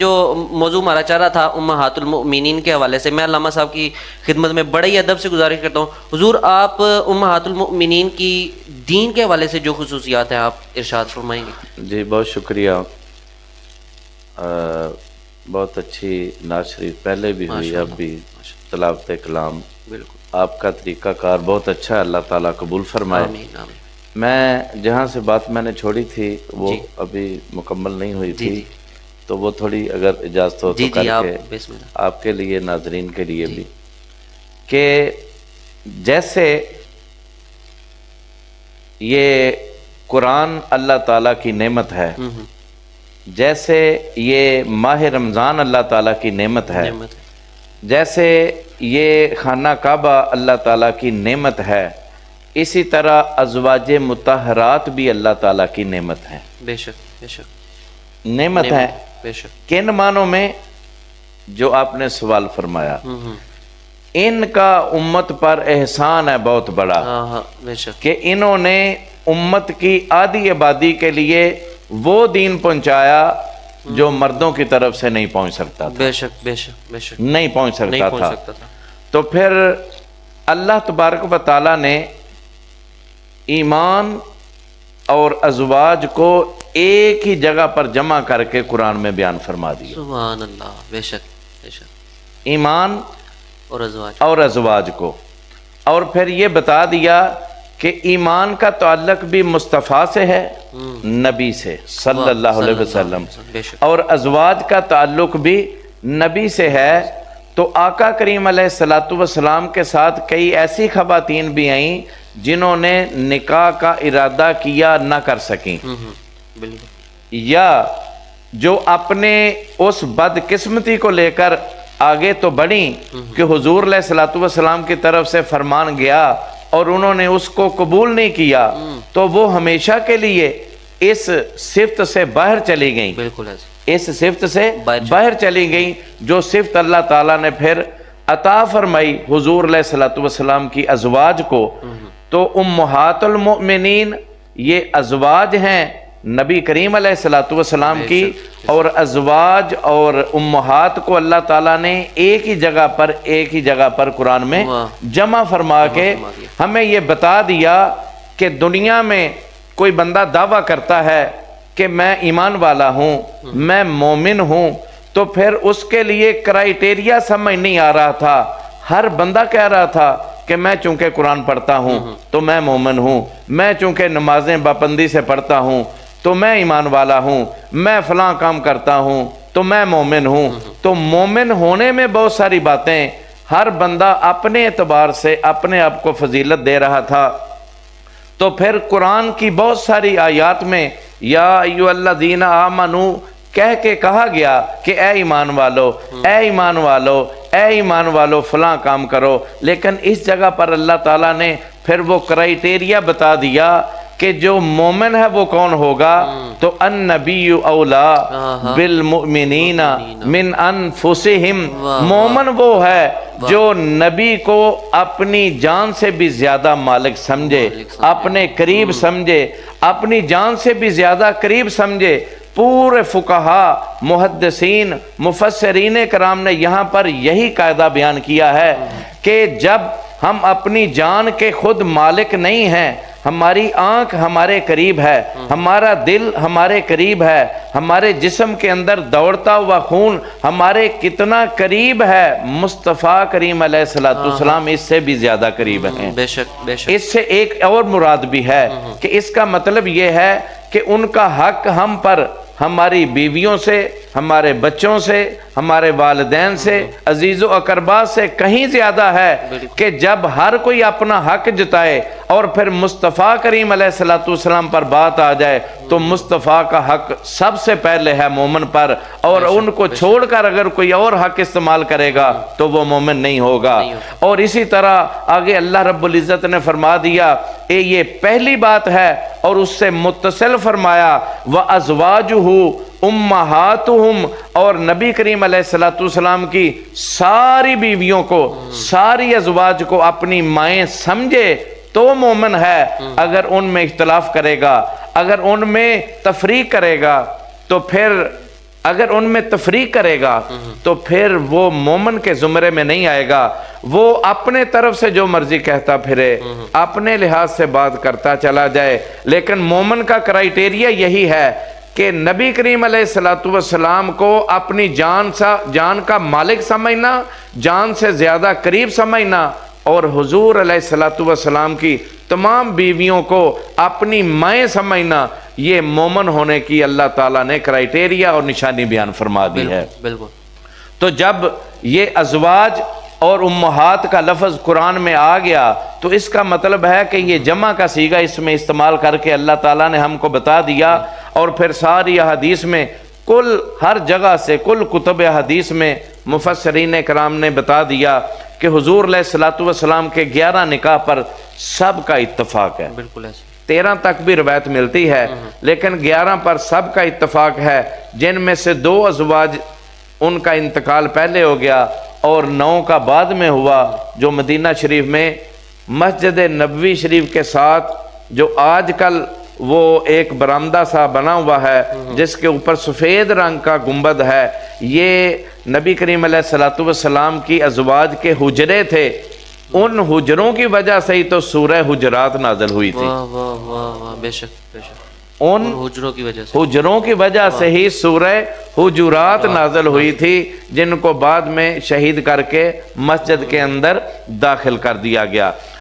جو موضوع ہمارا چل رہا تھا امہات المؤمنین کے حوالے سے، میں علامہ صاحب کی خدمت میں بڑے ہی ادب سے گزارش کرتا ہوں، حضور آپ امہات المؤمنین کی دین کے حوالے سے جو خصوصیات ہیں آپ ارشاد فرمائیں گے؟ جی بہت شکریہ، بہت اچھی نعت شریف پہلے بھی ہوئی، اب بھی تلاوت کلام، بالکل آپ کا طریقہ کار بہت اچھا ہے، اللہ تعالیٰ قبول فرمائے۔ آمین آمین۔ میں جہاں سے بات میں نے چھوڑی تھی وہ جی ابھی مکمل نہیں ہوئی جی تھی، جی تو وہ تھوڑی اگر اجازت ہو تو جی کر جی آپ کے بسم اللہ۔ آپ کے لیے، ناظرین کے لیے جی بھی، کہ جیسے یہ قرآن اللہ تعالیٰ کی نعمت ہے، جیسے یہ ماہ رمضان اللہ تعالیٰ کی نعمت ہے، نعمت ہے، جیسے یہ خانہ کعبہ اللہ تعالیٰ کی نعمت ہے، اسی طرح ازواج مطہرات بھی اللہ تعالیٰ کی نعمت ہیں، بے شک بے شک نعمت ہے۔ بے شک۔ کن معنوں میں؟ جو آپ نے سوال فرمایا، ان کا امت پر احسان ہے بہت بڑا، ہاں ہاں بے شک کہ انہوں نے امت کی آدھی آبادی کے لیے وہ دین پہنچایا جو مردوں کی طرف سے نہیں پہنچ سکتا تھا، بے شک بے شک بے شک، نہیں پہنچ نہیں سکتا پہنچ تھا۔ سکتا تھا۔ تو پھر اللہ تبارک و تعالیٰ نے ایمان اور ازواج کو ایک ہی جگہ پر جمع کر کے قرآن میں بیان فرما دیا، سبحان اللہ، بے شک بے شک، ایمان اور ازواج، اور ازواج کو، اور پھر یہ بتا دیا کہ ایمان کا تعلق بھی مصطفیٰ سے ہے، نبی سے صلی اللہ علیہ وسلم، بے شک، اور ازواج کا تعلق بھی نبی سے ہے۔ تو آقا کریم علیہ السلام کے ساتھ کئی ایسی خواتین بھی آئیں جنہوں نے نکاح کا ارادہ کیا نہ کر سکیں، بالکل، یا جو اپنے اس بدقسمتی کو لے کر آگے تو بڑھیں کہ حضور علیہ السلام کی طرف سے فرمان گیا اور انہوں نے اس کو قبول نہیں کیا، تو وہ ہمیشہ کے لیے اس صفت سے باہر چلی گئیں، بالکل ایسے، اس صفت سے باہر چلی گئیں جو صفت اللہ تعالیٰ نے پھر عطا فرمائی حضور علیہ السلام کی ازواج کو۔ تو امہات المؤمنین یہ ازواج ہیں نبی کریم علیہ السلام کی، اور ازواج اور امہات کو اللہ تعالیٰ نے ایک ہی جگہ پر قرآن میں جمع فرما کے ہمیں یہ بتا دیا کہ دنیا میں کوئی بندہ دعویٰ کرتا ہے کہ میں ایمان والا ہوں، میں مومن ہوں، تو پھر اس کے لیے کرائیٹیریا سمجھ نہیں آ رہا تھا۔ ہر بندہ کہہ رہا تھا کہ میں چونکہ قرآن پڑھتا ہوں تو میں مومن ہوں، میں چونکہ نمازیں پابندی سے پڑھتا ہوں تو میں ایمان والا ہوں، میں فلاں کام کرتا ہوں تو میں مومن ہوں۔ تو مومن ہونے میں بہت ساری باتیں ہر بندہ اپنے اعتبار سے اپنے آپ کو فضیلت دے رہا تھا۔ تو پھر قرآن کی بہت ساری آیات میں یا ایھا الذین آمنوا کہہ کے کہا گیا کہ اے ایمان والو، اے ایمان والو، اے ایمان والو فلاں کام کرو، لیکن اس جگہ پر اللہ تعالیٰ نے پھر وہ کرائیٹیریا بتا دیا کہ جو مومن ہے وہ کون ہوگا، تو النبی اولا بالمؤمنین من انفسہم، مومن وہ ہے جو نبی کو اپنی جان سے بھی زیادہ مالک سمجھے، اپنے قریب سمجھے، اپنی جان سے بھی زیادہ قریب سمجھے۔ پورے فقہاء، محدثین، مفسرین کرام نے یہاں پر یہی قاعدہ بیان کیا ہے کہ جب ہم اپنی جان کے خود مالک نہیں ہیں، ہماری آنکھ ہمارے قریب ہے، ہمارا دل ہمارے قریب ہے، ہمارے جسم کے اندر دوڑتا ہوا خون ہمارے کتنا قریب ہے، مصطفیٰ کریم علیہ السلام اس سے بھی زیادہ قریب ہیں۔ بے شک بے شک، اس سے ایک اور مراد بھی ہے کہ اس کا مطلب یہ ہے کہ ان کا حق ہم پر ہماری بیویوں سے، ہمارے بچوں سے، ہمارے والدین سے، عزیز و اقربا سے کہیں زیادہ ہے کہ جب ہر کوئی اپنا حق جتائے اور پھر مصطفیٰ کریم علیہ السلام پر بات آ جائے تو مصطفیٰ کا حق سب سے پہلے ہے مومن پر، اور ان کو چھوڑ کر اگر کوئی اور حق استعمال کرے گا تو وہ مومن نہیں ہوگا۔ اور اسی طرح آگے اللہ رب العزت نے فرما دیا یہ پہلی بات ہے، اور اس سے متصل فرمایا وَأَزْوَاجُهُ امہاتہم، اور نبی کریم علیہ السلام کی ساری بیویوں کو، ساری ازواج کو اپنی مائیں سمجھے تو مومن ہے۔ اگر ان میں اختلاف کرے گا، اگر ان میں تفریق کرے گا تو پھر اگر ان میں تفریق کرے گا تو پھر وہ مومن کے زمرے میں نہیں آئے گا، وہ اپنے طرف سے جو مرضی کہتا پھرے، اپنے لحاظ سے بات کرتا چلا جائے۔ لیکن مومن کا کرائیٹیریا یہی ہے کہ نبی کریم علیہ السلام کو اپنی جان کا مالک سمجھنا، جان سے زیادہ قریب سمجھنا، اور حضور علیہ السلام کی تمام بیویوں کو اپنی مائیں سمجھنا، یہ مومن ہونے کی اللہ تعالیٰ نے کرائیٹیریا اور نشانی بیان فرما دی ہے۔ بالکل۔ تو جب یہ ازواج اور امہات کا لفظ قرآن میں آ گیا تو اس کا مطلب ہے کہ یہ جمع کا صیغہ اس میں استعمال کر کے اللہ تعالیٰ نے ہم کو بتا دیا، اور پھر ساری حدیث میں ہر جگہ سے کل کتب حدیث میں مفسرین کرام نے بتا دیا کہ حضور علیہ السلام کے 11 نکاح پر سب کا اتفاق ہے۔ بالکل ایسے 13 تک بھی روایت ملتی ہے، لیکن 11 پر سب کا اتفاق ہے، جن میں سے 2 ازواج ان کا انتقال پہلے ہو گیا اور 9 کا بعد میں ہوا، جو مدینہ شریف میں مسجد نبوی شریف کے ساتھ جو آج کل وہ ایک برآمدہ سا بنا ہوا ہے جس کے اوپر سفید رنگ کا گنبد ہے، یہ نبی کریم علیہ السلام کی ازواج کے حجرے تھے۔ ان حجروں کی وجہ سے ہی تو سورہ حجرات نازل ہوئی تھی، واہ واہ واہ واہ، بے شک بے شک، ان حجروں کی وجہ سے، حجروں کی وجہ سے ہی سورہ حجرات نازل ہوئی تھی، جن کو بعد میں شہید کر کے مسجد کے اندر داخل کر دیا گیا۔